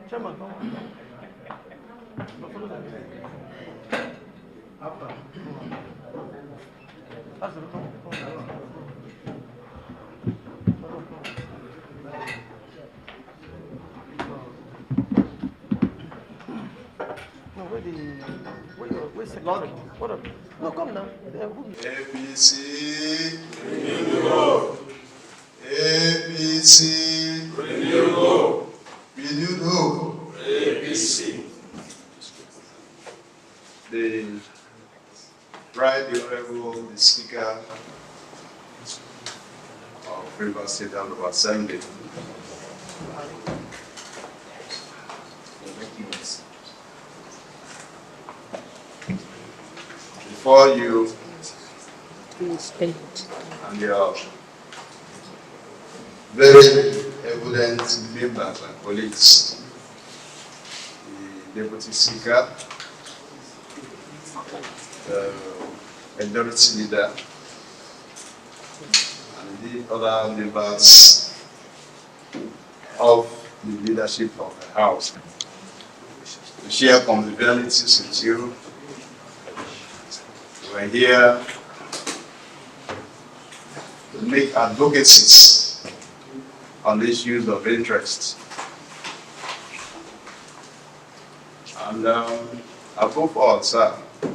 Chairman, where's secretary? What up? No, come now. APC, APC, renewed hope, APC. The Right Honorable the Speaker of Rivers State House of Assembly. Before you and your very evident members and colleagues, the Deputy Speaker, the Majority Leader, and the other members of the leadership of the House, to share convivialities with you. We're here to make advocacies on issues of interest. And above all, sir, it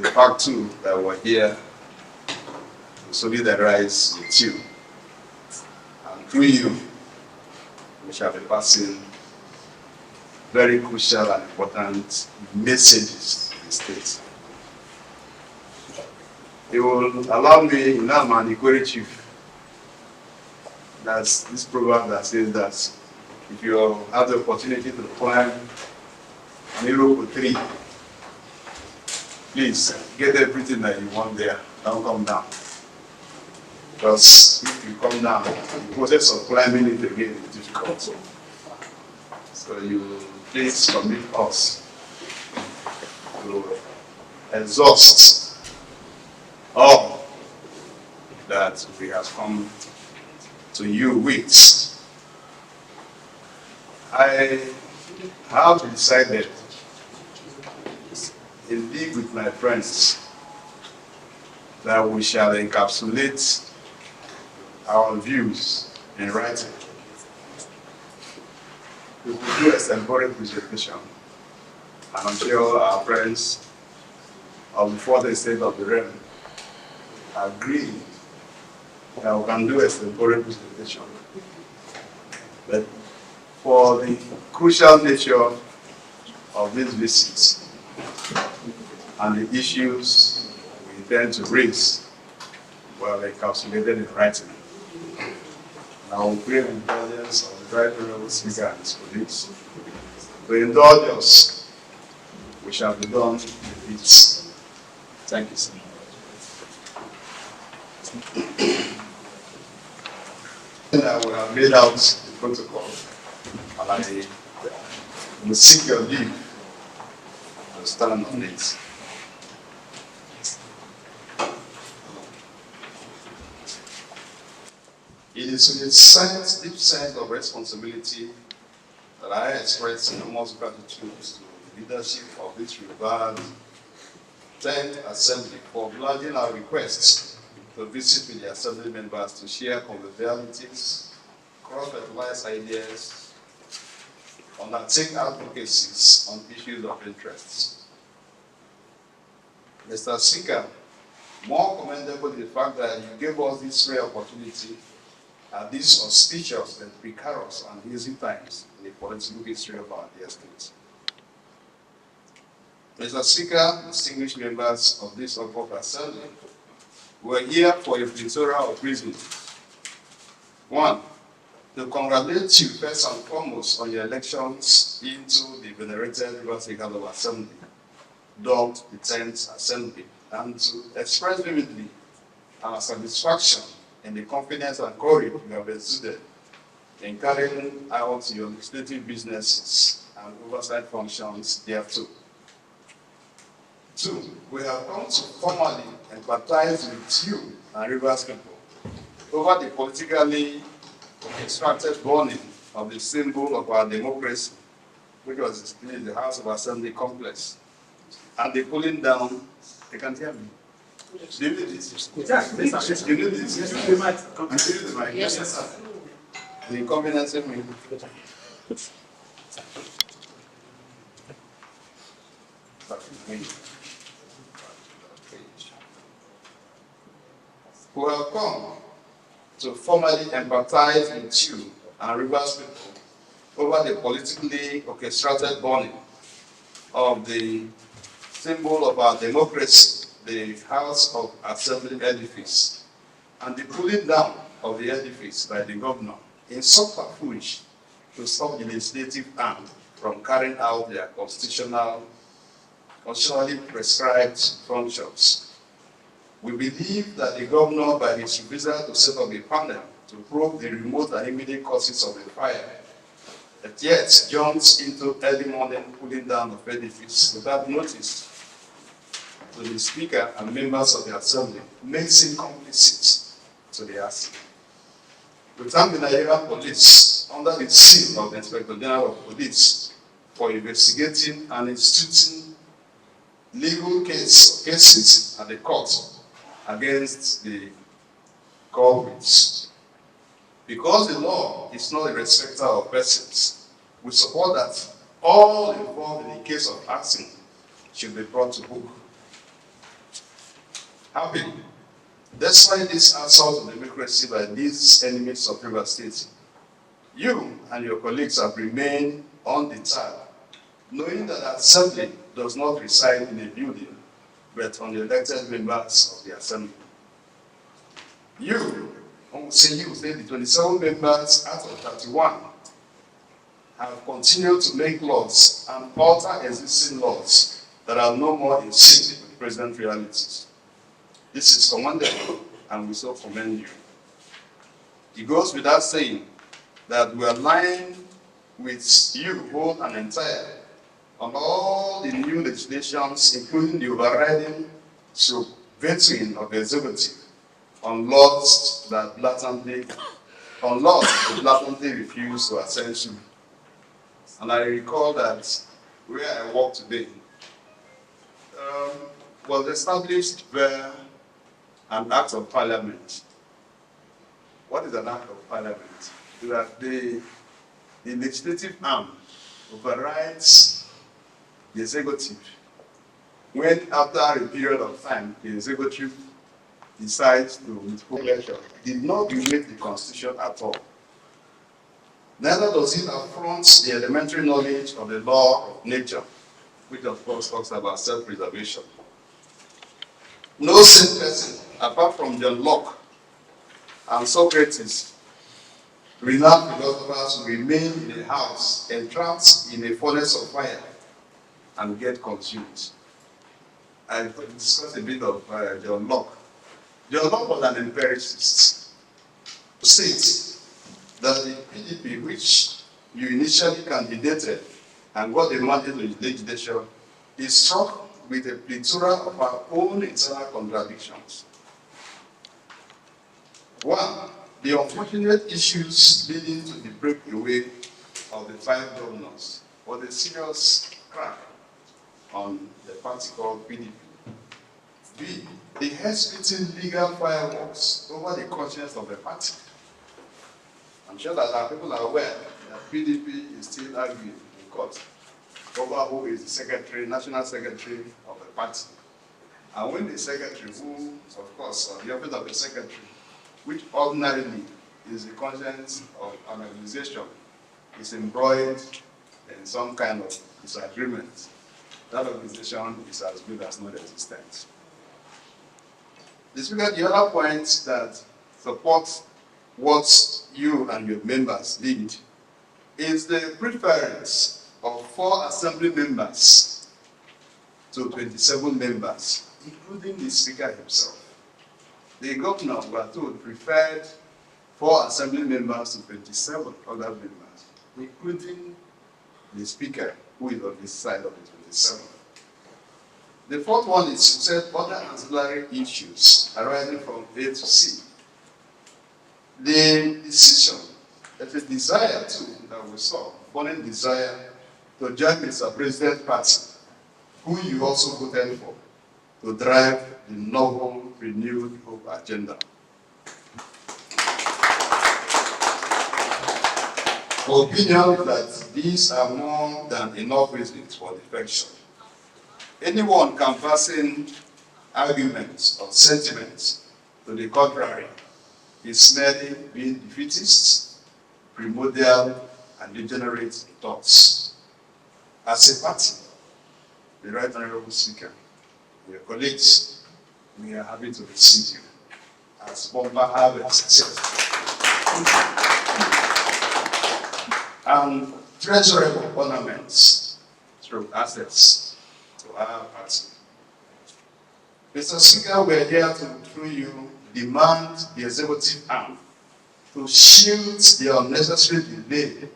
is fact too that we're here to solidarize with you. And through you, we shall be passing very crucial and important messages to the state. It will allow me now and encourage you. That's this program that says that if you have the opportunity to climb an Europe 3, please get everything that you want there. Don't come down. Because if you come down, the process of climbing it again is difficult. So you please commit us to exhaust all that we have come to you with. I have decided, indeed with my friends, that we shall encapsulate our views in writing. We will do a symbolic presentation, and I'm sure our friends of the fourth state of the realm agree that we can do a symbolic presentation. But for the crucial nature of these visits and the issues we intend to raise, well encapsulated in writing. And I will pray the indulgence of the Right Honorable Speaker and his colleagues to indulge us. We shall be done with peace. Thank you, sir. I will have made out the protocol, and I will seek your leave to stand on it. It is with a deep sense of responsibility that I express enormous gratitude to the leadership of this revered 10th Assembly for obliging our requests to visit with the Assembly members to share convivialities, cross-fertilize ideas, undertake advocacies on issues of interest. Mr. Speaker, more commendable is the fact that you gave us this rare opportunity at these auspicious and precarious and easy times in the political history of our dear state. Mr. Speaker, distinguished members of this august assembly, we are here for a plethora of reasons. One, to congratulate you first and foremost on your elections into the venerated Rivers State House of Assembly, dubbed the 10th Assembly, and to express vividly our satisfaction in the confidence and courage you have exuded in carrying out your legislative businesses and oversight functions thereto. Two, we have come to formally empathize with you and Rivers people over the politically extracted burning of the symbol of our democracy, which was displayed in the House of Assembly complex, and the pulling down, they can't hear me. Do you need this? Yes, you need this. You need the mic. Yes, sir. The inconvenience of me. We have come to formally empathize with you and Rivers people over the politically orchestrated burning of the symbol of our democracy, the House of Assembly edifice, and the pulling down of the edifice by the governor in subterfuge to stop the legislative arm from carrying out their constitutionally prescribed functions. We believe that the governor, by his refusal to set up a panel to probe the remote and immediate causes of the fire, that yet jumps into early morning pulling down of edifice without notice to the Speaker and members of the Assembly, makes him complicit to the action. We thank the Nigerian police under the seal of the Inspector General of Police for investigating and instituting legal cases at the court against the culprits. Because the law is not a respecter of persons, we support that all involved in the case of acting should be brought to book. Happily, despite this assault on democracy by these enemies of Rivers State, you and your colleagues have remained undeterred, knowing that the Assembly does not reside in a building, but on the elected members of the Assembly. You, the 27 members out of 31, have continued to make laws and alter existing laws that are no more in sync with present realities. This is commendable, and we so commend you. It goes without saying that we are aligned with you whole and entire on all the new legislations, including the overriding veting of the executive on laws that blatantly refuse to attend to. And I recall that where I work today was established where an act of parliament. What is an act of parliament? That the legislative arm overrides the executive when, after a period of time, the executive decides to withhold election. It did not violate the Constitution at all. Neither does it affront the elementary knowledge of the law of nature, which of course talks about self-preservation. No sane person, apart from John Locke and Socrates, renowned philosophers, who remain in a house entrapped in a furnace of fire and get consumed. I discussed a bit of John Locke. John Locke was an empiricist who states that the PDP, which you initially candidated and got a mandate to legislation, is struck with a plethora of our own internal contradictions. One, the unfortunate issues leading to the breakaway of the 5 governors was a serious crack on the party called PDP. B, the head-splitting legal fireworks over the conscience of the party. I'm sure that our people are aware that PDP is still arguing in court over who is the secretary, national secretary of the party. And when the secretary, who, of course, the office of the secretary, which ordinarily is the conscience of an organization, is embroiled in some kind of disagreement, that organization is as good as non-existent. The other point that supports what you and your members did is the preference of 4 assembly members to 27 members, including the Speaker himself. The governor, we are told, preferred 4 assembly members to 27 other members, including the Speaker, who is on this side of the 27. The 4th one is to set other ancillary issues arising from A to C. The decision there's a desire too that we saw, burning desire to join Mr. President's party, who you also voted for, to drive the novel, renewed hope agenda. Opinion that these are more than enough reasons for defection. Anyone canvassing arguments or sentiments to the contrary is merely being defeatist, primordial, and degenerate thoughts. As a party, the Right Honorable Speaker, your colleagues, we are happy to receive you as Bomber Harvest and treasurable ornaments through assets to our party. Mr. Speaker, we are here to, through you, demand the executive arm to shield the unnecessary delay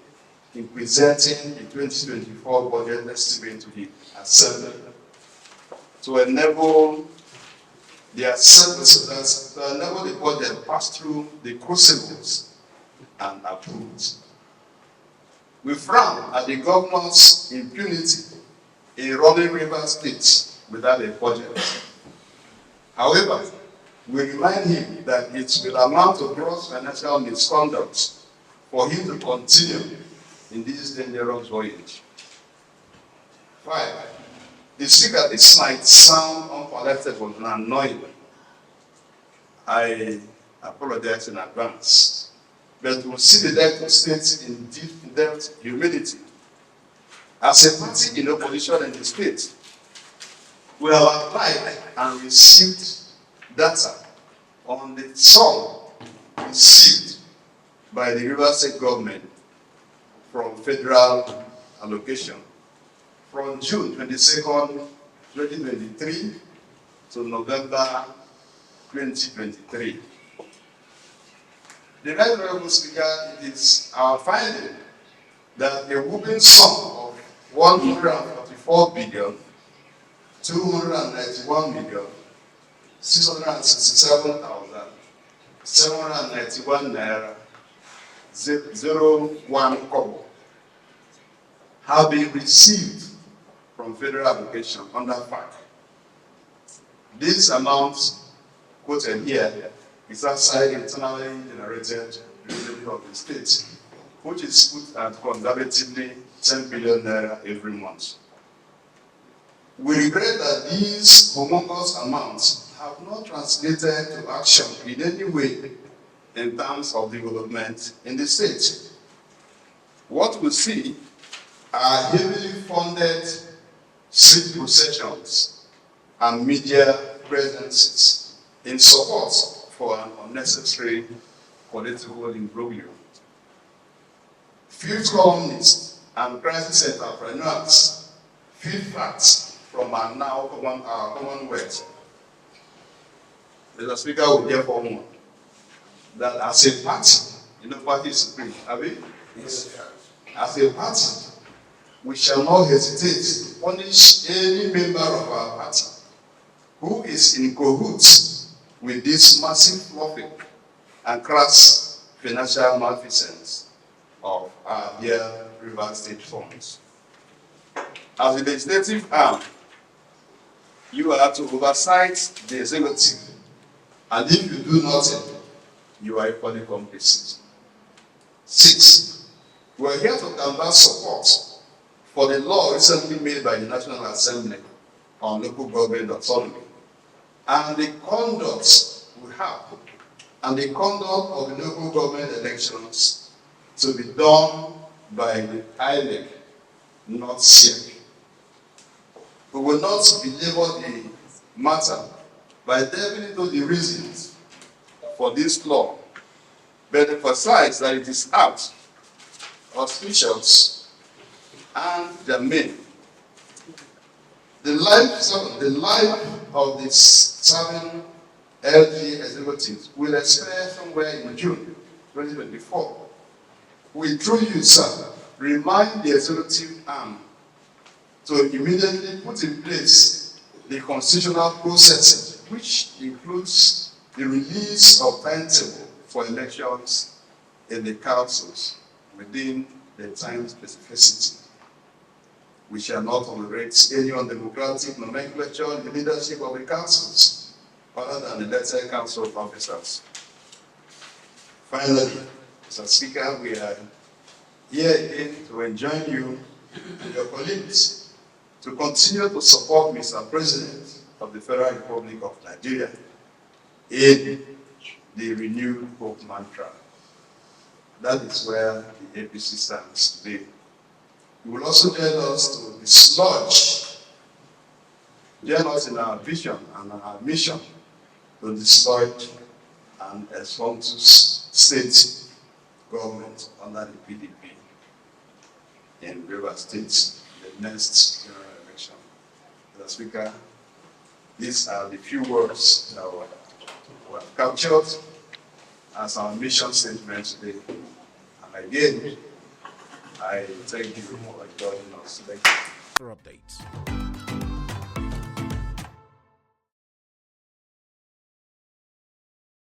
in presenting the 2024 budget estimate to the Assembly, to enable the Assembly, to enable the budget pass through the crucibles and approved. We frown at the governor's impunity in running River State without a budget. However, we remind him that it will amount to gross financial misconduct for him to continue in this dangerous voyage. 5. The Speaker, this might sound unpalatable and annoying. I apologize in advance, but we'll see the debt of state in deep-depth humility. As a party in opposition in the state, we have applied and received data on the sum received by the River State government from Federal Allocation from June 22nd, 2023 to November 2023. The Right Honorable Speaker, it is our finding that a whooping sum of 144 billion 291,667,791 naira 01 kobo have been received from Federal Allocation under FAAC. This amount quoted here is outside internally generated revenue of the state, which is put at conservatively 10 billion naira every month. We regret that these humongous amounts have not translated to action in any way in terms of development in the state. What we see are heavily funded street processions and media presences in support for an unnecessary political imbroglio. Field columnists and crisis entrepreneurs feed facts from our now commonwealth. Mr. Speaker, we therefore want that as a party, party is supreme, have we? Yes. As a party, we shall not hesitate to punish any member of our party who is in cahoots with this massive fluffing and crass financial malfeasance of our dear River State funds. As the legislative arm, you are to oversight the executive, and if you do nothing, you are equally complicit. 6. We are here to canvass support for the law recently made by the National Assembly on local government autonomy, and the conduct we have, and the conduct of the local government elections to be done by the INEC, not SYMFONI. We will not belabor the matter by delving into the reasons for this law, but emphasize that it is apt, auspicious, and germane. The life of the serving LG executives will expire somewhere in June 2024. We, through you, sir, remind the executive arm to immediately put in place the constitutional process, which includes the release of timetable for elections in the councils within the time specificity. We shall not tolerate any undemocratic nomenclature in the leadership of the councils, other than the elected council officers. Finally, Mr. Speaker, we are here again to enjoin you and your colleagues to continue to support Mr. President of the Federal Republic of Nigeria in the renewed hope mantra. That is where the APC stands today. You will also join us to dislodge, join us in our vision and our mission to dislodge and espontus state government under the PDP in Rivers State in the next general election. Mr. Speaker, these are the few words that were captured as our mission statement today. And again, I thank you for joining us. Thank you. For updates.